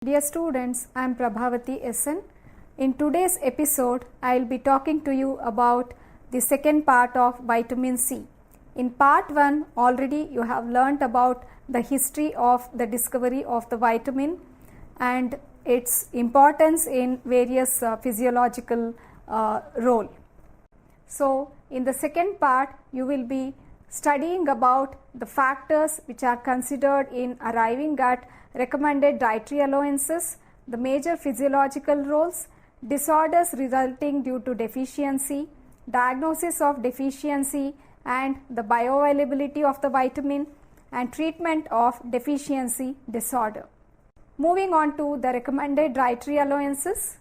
Dear students, I am Prabhavati SN. In today's episode, I will be talking to you about the second part of vitamin C. In part 1, already you have learnt about the history of the discovery of the vitamin and its importance in various physiological role. So, in the second part, you will be studying about the factors which are considered in arriving at recommended dietary allowances, the major physiological roles, disorders resulting due to deficiency, diagnosis of deficiency and the bioavailability of the vitamin, and treatment of deficiency disorder. Moving on to the recommended dietary allowances,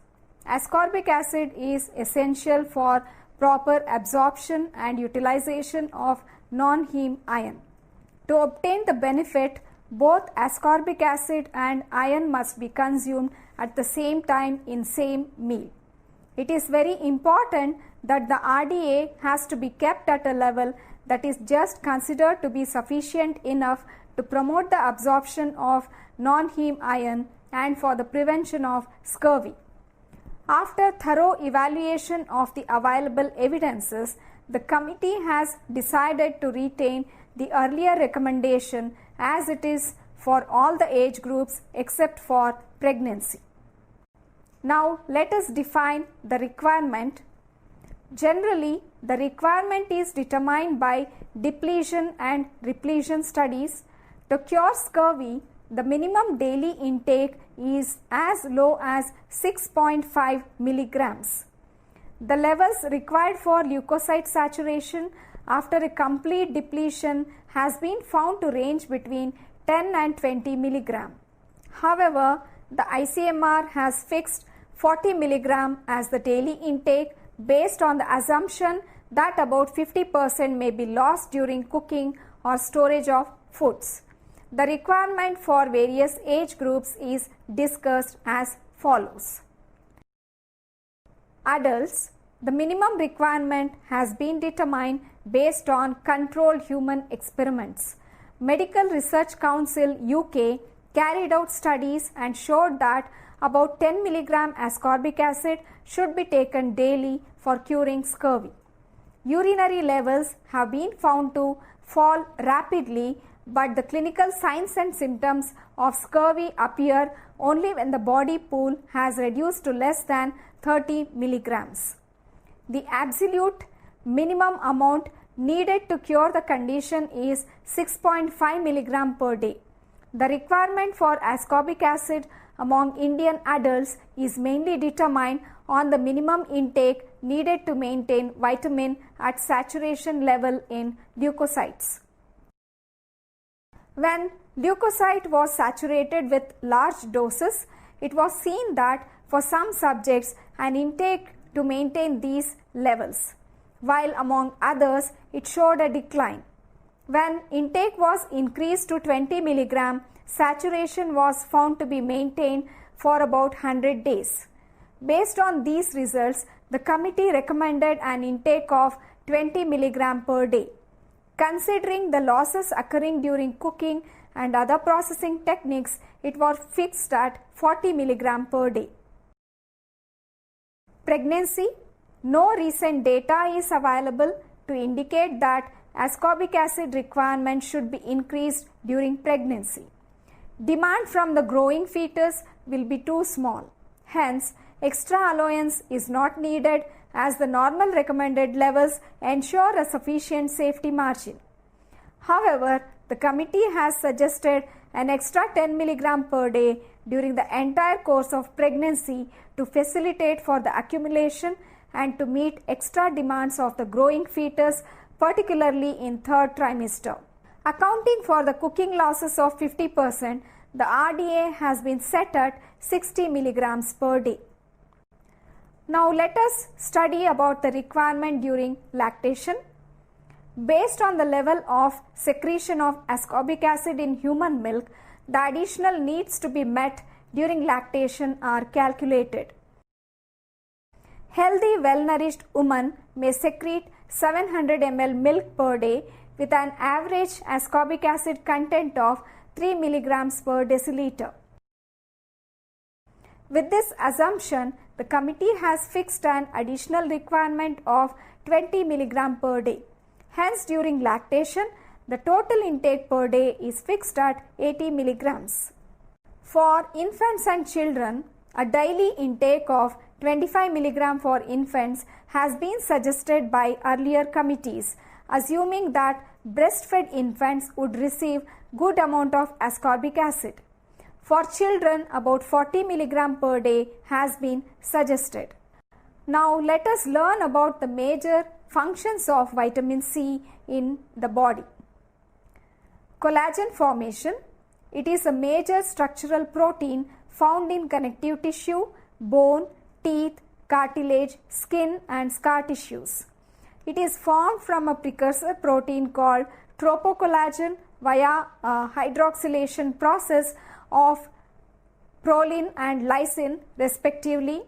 ascorbic acid is essential for proper absorption and utilization of non-heme iron. To obtain the benefit, both ascorbic acid and iron must be consumed at the same time in same meal. It is very important that the RDA has to be kept at a level that is just considered to be sufficient enough to promote the absorption of non-heme iron and for the prevention of scurvy. After thorough evaluation of the available evidences, the committee has decided to retain the earlier recommendation as it is for all the age groups except for pregnancy. Now let us define the requirement. Generally, the requirement is determined by depletion and repletion studies. To cure scurvy, the minimum daily intake is as low as 6.5 milligrams. The levels required for leukocyte saturation after a complete depletion has been found to range between 10 and 20 milligram. However, the ICMR has fixed 40 milligram as the daily intake based on the assumption that about 50% may be lost during cooking or storage of foods. The requirement for various age groups is discussed as follows. Adults, the minimum requirement has been determined based on controlled human experiments. Medical Research Council UK carried out studies and showed that about 10 mg ascorbic acid should be taken daily for curing scurvy. Urinary levels have been found to fall rapidly, but the clinical signs and symptoms of scurvy appear only when the body pool has reduced to less than 30 milligrams. The absolute minimum amount needed to cure the condition is 6.5 milligram per day. The requirement for ascorbic acid among Indian adults is mainly determined on the minimum intake needed to maintain vitamin at saturation level in leukocytes. When leukocyte was saturated with large doses, it was seen that for some subjects an intake to maintain these levels, while among others it showed a decline. When intake was increased to 20 milligram, saturation was found to be maintained for about 100 days. Based on these results, the committee recommended an intake of 20 milligram per day. Considering the losses occurring during cooking and other processing techniques, it was fixed at 40 milligram per day. Pregnancy. No recent data is available to indicate that ascorbic acid requirement should be increased during pregnancy. Demand from the growing fetus will be too small. Hence, extra allowance is not needed as the normal recommended levels ensure a sufficient safety margin. However, the committee has suggested an extra 10 mg per day during the entire course of pregnancy to facilitate for the accumulation and to meet extra demands of the growing fetus, particularly in third trimester. Accounting for the cooking losses of 50%, the RDA has been set at 60 milligrams per day. Now let us study about the requirement during lactation. Based on the level of secretion of ascorbic acid in human milk, the additional needs to be met during lactation are calculated. Healthy, well-nourished woman may secrete 700 ml milk per day with an average ascorbic acid content of 3 milligrams per deciliter. With this assumption, the committee has fixed an additional requirement of 20 mg per day. Hence, during lactation, the total intake per day is fixed at 80 mg. For infants and children, a daily intake of 25 mg for infants has been suggested by earlier committees, assuming that breastfed infants would receive good amount of ascorbic acid. For children, about 40 mg per day has been suggested. Now let us learn about the major functions of vitamin C in the body. Collagen formation. It is a major structural protein found in connective tissue, bone, teeth, cartilage, skin and scar tissues. It is formed from a precursor protein called tropocollagen via a hydroxylation process of proline and lysine respectively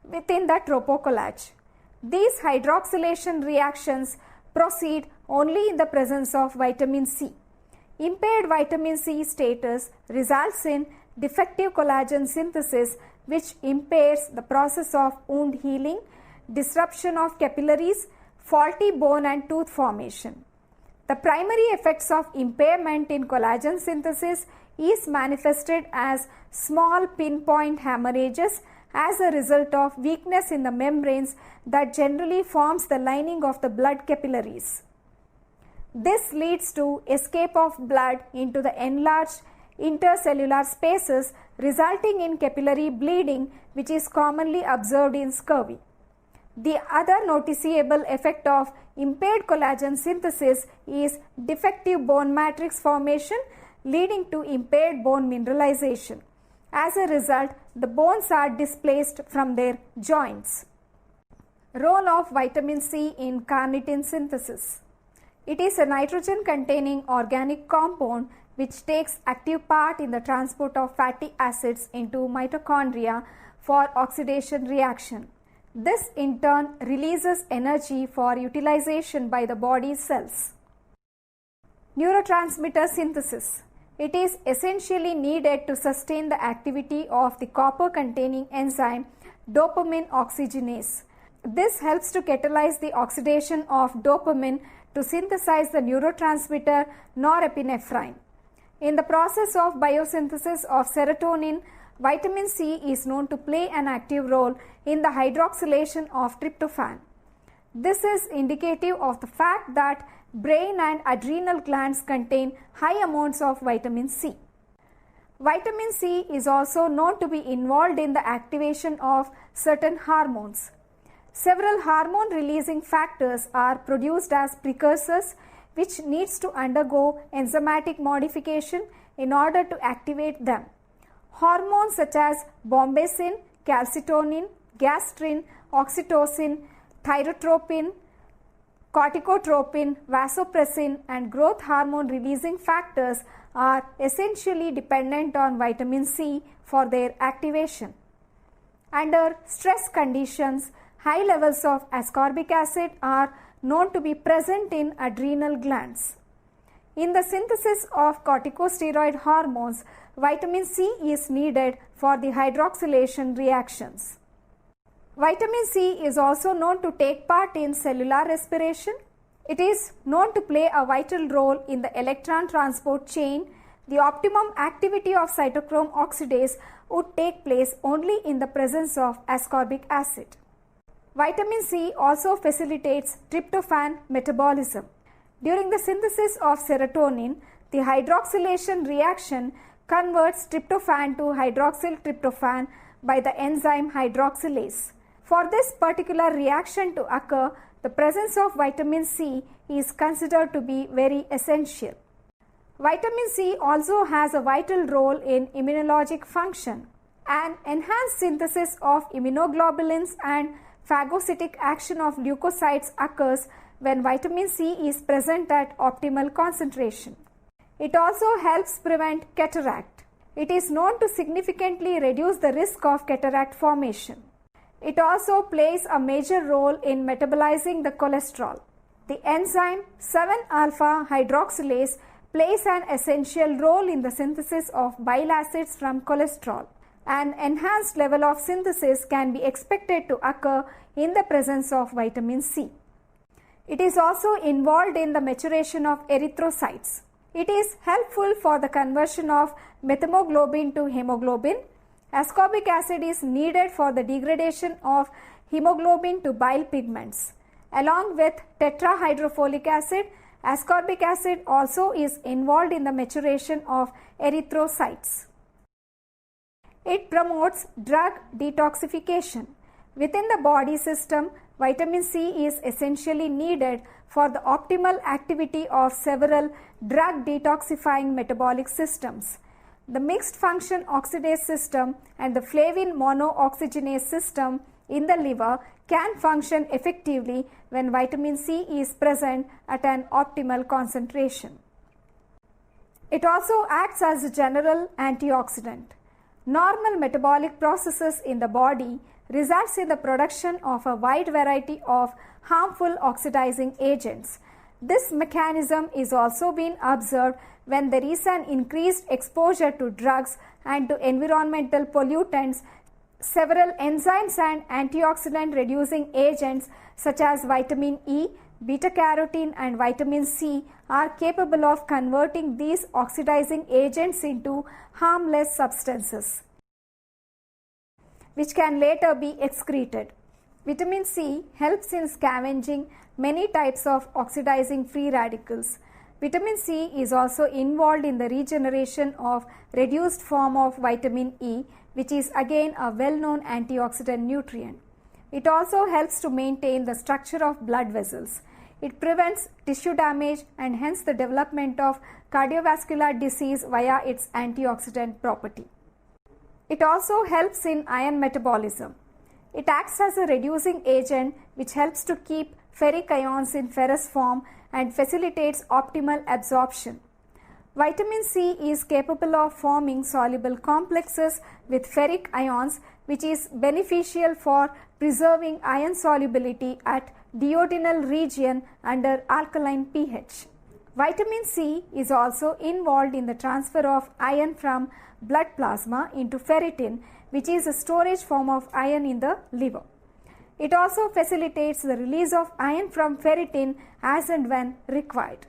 within the tropocollage. These hydroxylation reactions proceed only in the presence of vitamin C. Impaired vitamin C status results in defective collagen synthesis, which impairs the process of wound healing, disruption of capillaries, faulty bone and tooth formation. The primary effects of impairment in collagen synthesis is manifested as small pinpoint hemorrhages as a result of weakness in the membranes that generally forms the lining of the blood capillaries. This leads to escape of blood into the enlarged intercellular spaces, resulting in capillary bleeding, which is commonly observed in scurvy. The other noticeable effect of impaired collagen synthesis is defective bone matrix formation, leading to impaired bone mineralization. As a result, the bones are displaced from their joints. Role of vitamin C in carnitine synthesis. It is a nitrogen containing organic compound which takes active part in the transport of fatty acids into mitochondria for oxidation reaction. This in turn releases energy for utilization by the body's cells. Neurotransmitter synthesis. It is essentially needed to sustain the activity of the copper containing enzyme dopamine oxygenase. This helps to catalyze the oxidation of dopamine to synthesize the neurotransmitter norepinephrine. In the process of biosynthesis of serotonin, vitamin C is known to play an active role in the hydroxylation of tryptophan. This is indicative of the fact that brain and adrenal glands contain high amounts of vitamin C. Vitamin C is also known to be involved in the activation of certain hormones. Several hormone releasing factors are produced as precursors, which needs to undergo enzymatic modification in order to activate them. Hormones such as bombacin, calcitonin, gastrin, oxytocin, thyrotropin, corticotropin, vasopressin and growth hormone releasing factors are essentially dependent on vitamin C for their activation. Under stress conditions, high levels of ascorbic acid are known to be present in adrenal glands. In the synthesis of corticosteroid hormones, vitamin C is needed for the hydroxylation reactions. Vitamin C is also known to take part in cellular respiration. It is known to play a vital role in the electron transport chain. The optimum activity of cytochrome oxidase would take place only in the presence of ascorbic acid. Vitamin C also facilitates tryptophan metabolism. During the synthesis of serotonin, the hydroxylation reaction converts tryptophan to hydroxyl tryptophan by the enzyme hydroxylase. For this particular reaction to occur, the presence of vitamin C is considered to be very essential. Vitamin C also has a vital role in immunologic function. An enhanced synthesis of immunoglobulins and phagocytic action of leukocytes occurs when vitamin C is present at optimal concentration. It also helps prevent cataract. It is known to significantly reduce the risk of cataract formation. It also plays a major role in metabolizing the cholesterol. The enzyme 7-alpha hydroxylase plays an essential role in the synthesis of bile acids from cholesterol. An enhanced level of synthesis can be expected to occur in the presence of vitamin C. It is also involved in the maturation of erythrocytes. It is helpful for the conversion of methemoglobin to hemoglobin. Ascorbic acid is needed for the degradation of hemoglobin to bile pigments. Along with tetrahydrofolic acid, ascorbic acid also is involved in the maturation of erythrocytes. It promotes drug detoxification. Within the body system, vitamin C is essentially needed for the optimal activity of several drug detoxifying metabolic systems. The mixed function oxidase system and the flavin monooxygenase system in the liver can function effectively when vitamin C is present at an optimal concentration. It also acts as a general antioxidant. Normal metabolic processes in the body results in the production of a wide variety of harmful oxidizing agents. This mechanism is also being observed when there is an increased exposure to drugs and to environmental pollutants. Several enzymes and antioxidant reducing agents such as vitamin E, beta carotene and vitamin C are capable of converting these oxidizing agents into harmless substances, which can later be excreted. Vitamin C helps in scavenging many types of oxidizing free radicals. Vitamin C is also involved in the regeneration of reduced form of vitamin E, which is again a well-known antioxidant nutrient. It also helps to maintain the structure of blood vessels. It prevents tissue damage and hence the development of cardiovascular disease via its antioxidant property. It also helps in iron metabolism. It acts as a reducing agent which helps to keep ferric ions in ferrous form and facilitates optimal absorption. Vitamin C is capable of forming soluble complexes with ferric ions, which is beneficial for preserving iron solubility at duodenal region under alkaline pH. Vitamin C is also involved in the transfer of iron from blood plasma into ferritin, which is a storage form of iron in the liver. It also facilitates the release of iron from ferritin as and when required.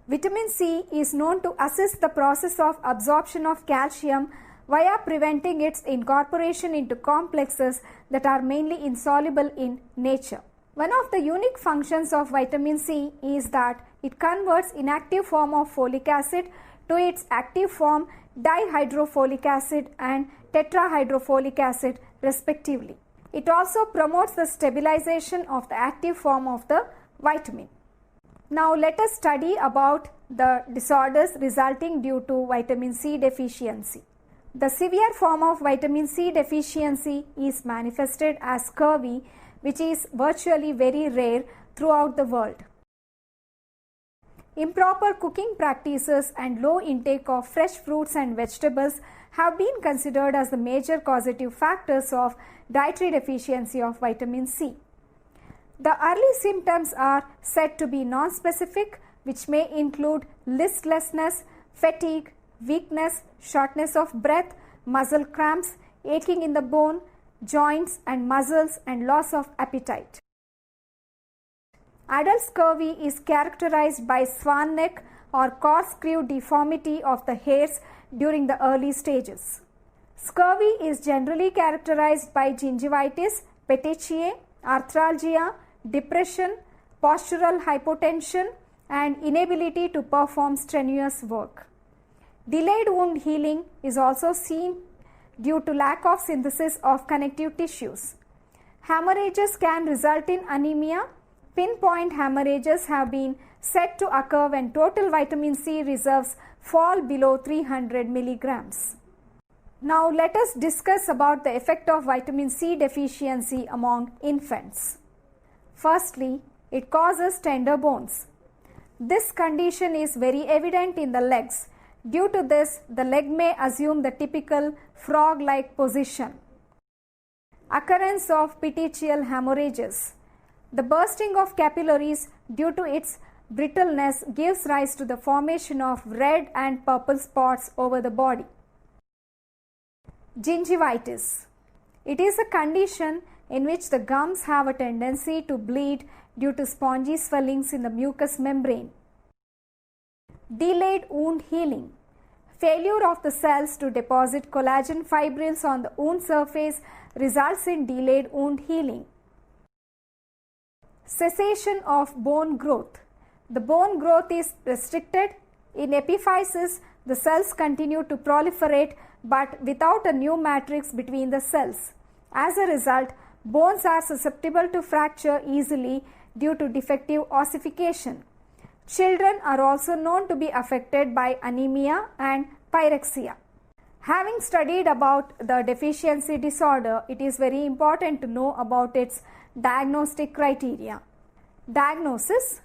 Vitamin C is known to assist the process of absorption of calcium via preventing its incorporation into complexes that are mainly insoluble in nature. One of the unique functions of vitamin C is that it converts inactive form of folic acid to its active form dihydrofolic acid and tetrahydrofolic acid respectively. It also promotes the stabilization of the active form of the vitamin. Now let us study about the disorders resulting due to vitamin C deficiency. The severe form of vitamin C deficiency is manifested as scurvy, which is virtually very rare throughout the world. Improper cooking practices and low intake of fresh fruits and vegetables have been considered as the major causative factors of dietary deficiency of vitamin C. The early symptoms are said to be non-specific, which may include listlessness, fatigue, weakness, shortness of breath, muscle cramps, aching in the bone, joints and muscles, and loss of appetite. Adult scurvy is characterized by swan neck or corkscrew deformity of the hairs during the early stages. Scurvy is generally characterized by gingivitis, petechiae, arthralgia, depression, postural hypotension, and inability to perform strenuous work. Delayed wound healing is also seen due to lack of synthesis of connective tissues. Hemorrhages can result in anemia. Pinpoint hemorrhages have been said to occur when total vitamin C reserves fall below 300 milligrams. Now let us discuss about the effect of vitamin C deficiency among infants. Firstly, it causes tender bones. This condition is very evident in the legs. Due to this, the leg may assume the typical frog-like position. Occurrence of petechial hemorrhages. The bursting of capillaries due to its brittleness gives rise to the formation of red and purple spots over the body. Gingivitis. It is a condition in which the gums have a tendency to bleed due to spongy swellings in the mucous membrane. Delayed wound healing. Failure of the cells to deposit collagen fibrils on the wound surface results in delayed wound healing. Cessation of bone growth. The bone growth is restricted. In epiphysis, the cells continue to proliferate but without a new matrix between the cells. As a result, bones are susceptible to fracture easily due to defective ossification. Children are also known to be affected by anemia and pyrexia. Having studied about the deficiency disorder, it is very important to know about its diagnostic criteria. Diagnosis.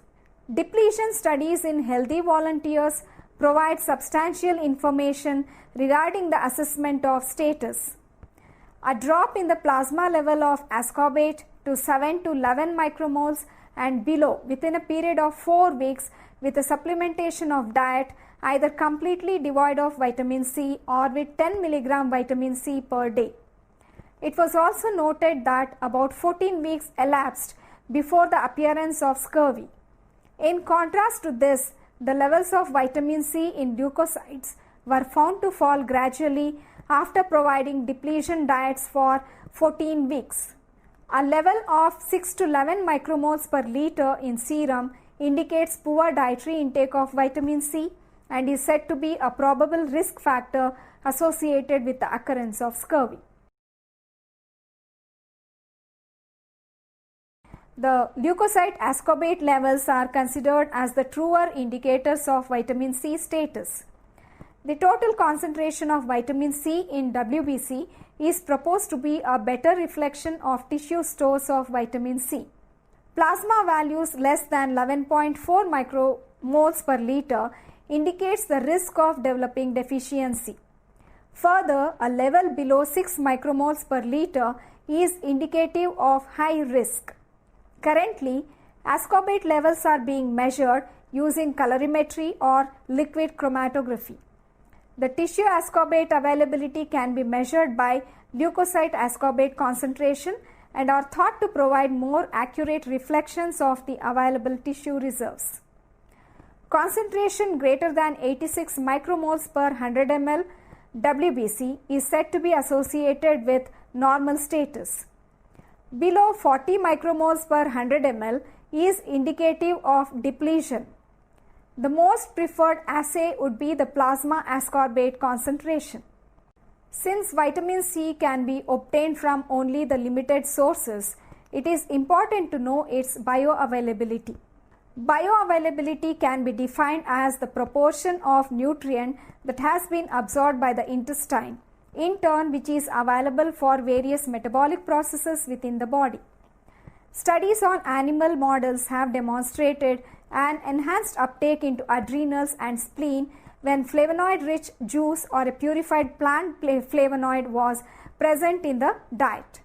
Depletion studies in healthy volunteers provide substantial information regarding the assessment of status. A drop in the plasma level of ascorbate to 7 to 11 micromoles and below within a period of 4 weeks with a supplementation of diet either completely devoid of vitamin C or with 10 mg vitamin C per day. It was also noted that about 14 weeks elapsed before the appearance of scurvy. In contrast to this, the levels of vitamin C in leukocytes were found to fall gradually after providing depletion diets for 14 weeks. A level of 6 to 11 micromoles per liter in serum indicates poor dietary intake of vitamin C and is said to be a probable risk factor associated with the occurrence of scurvy. The leukocyte ascorbate levels are considered as the truer indicators of vitamin C status. The total concentration of vitamin C in WBC is proposed to be a better reflection of tissue stores of vitamin C. Plasma values less than 11.4 micromoles per liter indicates the risk of developing deficiency. Further, a level below 6 micromoles per liter is indicative of high risk. Currently, ascorbate levels are being measured using colorimetry or liquid chromatography. The tissue ascorbate availability can be measured by leukocyte ascorbate concentration and are thought to provide more accurate reflections of the available tissue reserves. Concentration greater than 86 micromoles per 100 ml WBC is said to be associated with normal status. Below 40 micromoles per 100 ml is indicative of depletion. The most preferred assay would be the plasma ascorbate concentration. Since vitamin C can be obtained from only the limited sources, it is important to know its bioavailability. Bioavailability can be defined as the proportion of nutrient that has been absorbed by the intestine, in turn which is available for various metabolic processes within the body. Studies on animal models have demonstrated an enhanced uptake into adrenals and spleen when flavonoid-rich juice or a purified plant flavonoid was present in the diet.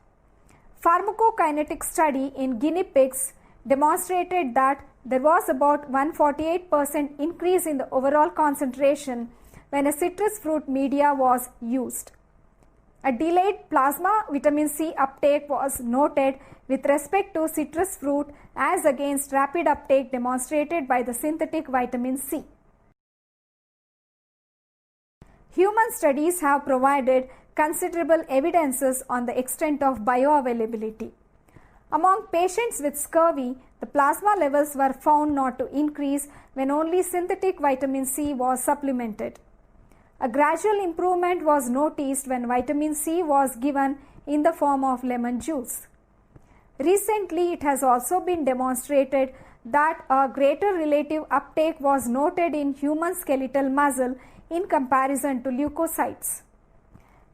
Pharmacokinetic study in guinea pigs demonstrated that there was about 148% increase in the overall concentration when a citrus fruit media was used. A delayed plasma vitamin C uptake was noted with respect to citrus fruit as against rapid uptake demonstrated by the synthetic vitamin C. Human studies have provided considerable evidences on the extent of bioavailability. Among patients with scurvy, the plasma levels were found not to increase when only synthetic vitamin C was supplemented. A gradual improvement was noticed when vitamin C was given in the form of lemon juice. Recently, it has also been demonstrated that a greater relative uptake was noted in human skeletal muscle in comparison to leukocytes.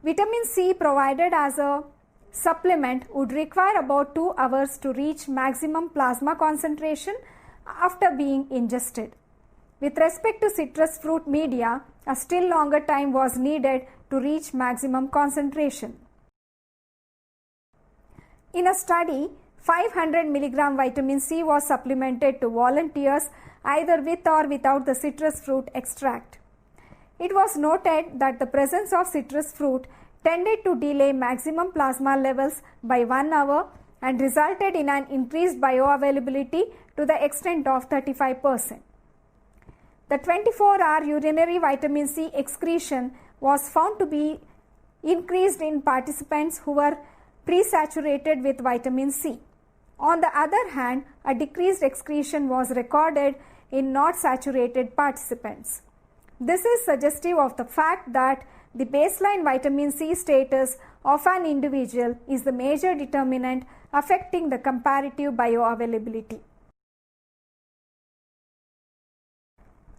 Vitamin C provided as a supplement would require about 2 hours to reach maximum plasma concentration after being ingested. With respect to citrus fruit media, a still longer time was needed to reach maximum concentration. In a study, 500 mg vitamin C was supplemented to volunteers either with or without the citrus fruit extract. It was noted that the presence of citrus fruit tended to delay maximum plasma levels by 1 hour and resulted in an increased bioavailability to the extent of 35%. The 24-hour urinary vitamin C excretion was found to be increased in participants who were pre-saturated with vitamin C. On the other hand, a decreased excretion was recorded in not saturated participants. This is suggestive of the fact that the baseline vitamin C status of an individual is the major determinant affecting the comparative bioavailability.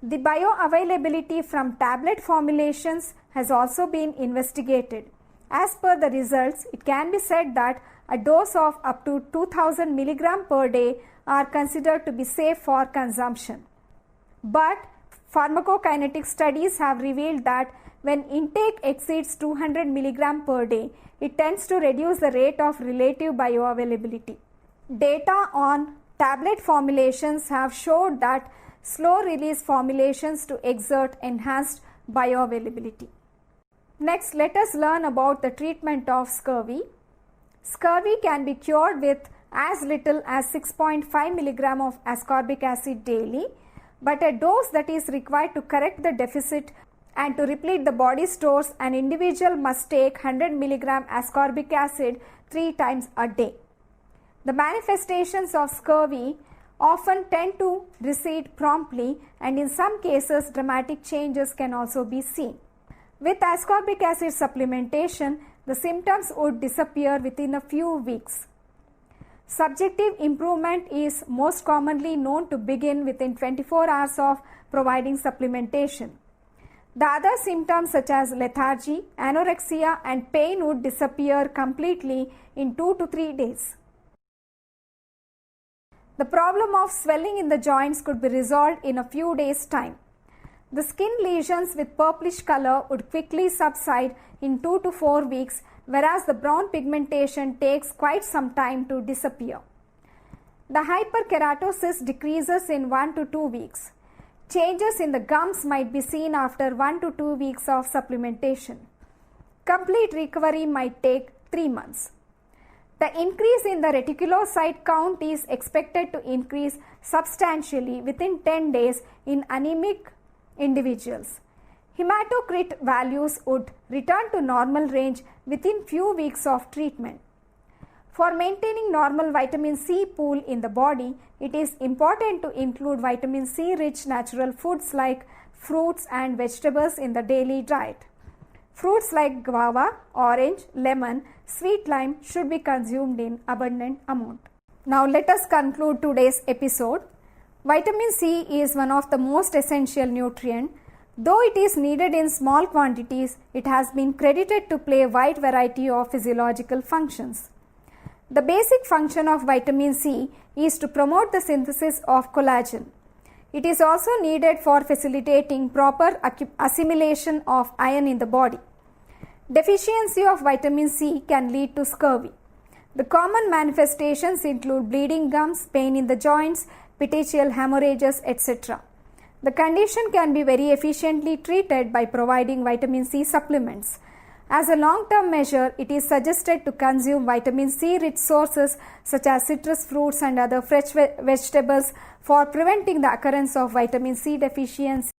The bioavailability from tablet formulations has also been investigated. As per the results, it can be said that a dose of up to 2000 mg per day are considered to be safe for consumption. But pharmacokinetic studies have revealed that when intake exceeds 200 mg per day, it tends to reduce the rate of relative bioavailability. Data on tablet formulations have showed that slow release formulations to exert enhanced bioavailability. Next, let us learn about the treatment of scurvy. Scurvy can be cured with as little as 6.5 mg of ascorbic acid daily, but a dose that is required to correct the deficit and to replete the body stores, an individual must take 100 mg ascorbic acid 3 times a day. The manifestations of scurvy often tend to recede promptly, and in some cases dramatic changes can also be seen. With ascorbic acid supplementation, the symptoms would disappear within a few weeks. Subjective improvement is most commonly known to begin within 24 hours of providing supplementation. The other symptoms such as lethargy, anorexia and pain would disappear completely in 2 to 3 days. The problem of swelling in the joints could be resolved in a few days' time. The skin lesions with purplish color would quickly subside in 2 to 4 weeks, whereas the brown pigmentation takes quite some time to disappear. The hyperkeratosis decreases in 1 to 2 weeks. Changes in the gums might be seen after 1 to 2 weeks of supplementation. Complete recovery might take 3 months. The increase in the reticulocyte count is expected to increase substantially within 10 days in anemic individuals. Hematocrit values would return to normal range within few weeks of treatment. For maintaining normal vitamin C pool in the body, it is important to include vitamin C rich natural foods like fruits and vegetables in the daily diet. Fruits like guava, orange, lemon, sweet lime should be consumed in abundant amount. Now let us conclude today's episode. Vitamin C is one of the most essential nutrient. Though it is needed in small quantities, it has been credited to play a wide variety of physiological functions. The basic function of vitamin C is to promote the synthesis of collagen. It is also needed for facilitating proper assimilation of iron in the body. Deficiency of vitamin C can lead to scurvy. The common manifestations include bleeding gums, pain in the joints, petechial hemorrhages, etc. The condition can be very efficiently treated by providing vitamin C supplements. As a long-term measure, it is suggested to consume vitamin C-rich sources such as citrus fruits and other fresh vegetables for preventing the occurrence of vitamin C deficiency.